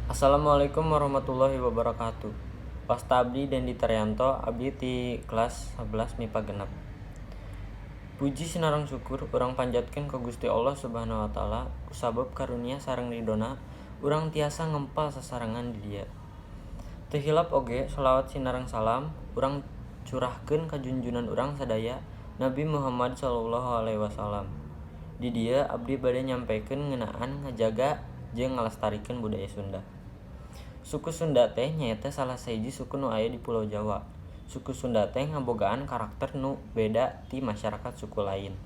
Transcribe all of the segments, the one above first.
Assalamualaikum warahmatullahi wabarakatuh. Pasta abdi Dendi Taryanto, abdi ti kelas 11 MIPA genep. Puji sinareng syukur urang panjatkeun ka Gusti Allah Subhanahu wa taala kusabab karunia sareng ridona urang tiasa ngempal sasarengan di dieu. Teu hilap oge shalawat sinareng salam urang curahkeun ka junjunan urang sadaya Nabi Muhammad sallallahu alaihi wasallam. Di dieu abdi bade nyampikeun ngeunaan ngajaga jeung ngalestarikeun budaya Sunda. Suku Sunda teh nyaeta salah sahiji suku nu aya di Pulau Jawa. Suku Sunda teh ngabogaan karakter nu beda ti masyarakat suku lain.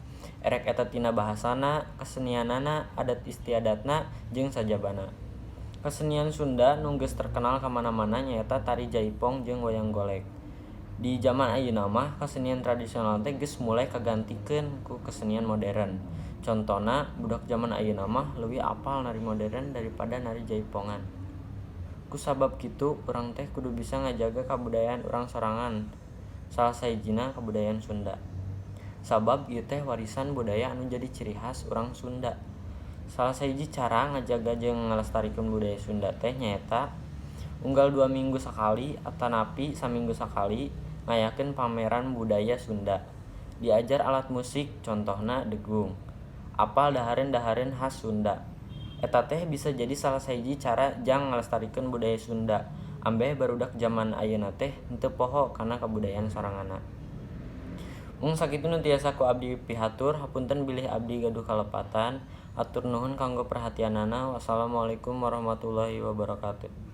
Erek eta tina bahasana, kesenianana, adat istiadatna, jeung sajabana. Kesenian Sunda nu geus terkenal ka mana-mana nyaeta tari jaipong jeung wayang golek. Di zaman ayeuna mah kesenian tradisional teh geus mulai kagantikeun ku kesenian modern. Contona budak zaman ayeuna mah leuwih apal nari modern daripada nari jaipongan. Kusabab kitu urang teh kudu bisa ngajaga kabudayaan urang sorangan, salah sahijina kabudayaan Sunda. Sabab ieu teh warisan budaya anu jadi ciri khas urang Sunda. Salah sahiji cara ngajaga jeung ngalestarikeun budaya Sunda teh nyaeta unggal 2 minggu sakali atanapi saminggu sakali ngayakeun pameran budaya Sunda. Diajar alat musik contohna degung. Apal dahareun-dahareun khas Sunda. Eta teh bisa jadi salah sahiji cara jang ngalestarikeun budaya Sunda. Ambeh barudak zaman ayeuna teh henteu poho kana kabudayaan soranganna. Mung sakitu nu tiasa ku abdi pihatur, hapunten bilih abdi gaduh kalepatan. Atur nuhun kanggo perhatianana. Wassalamualaikum warahmatullahi wabarakatuh.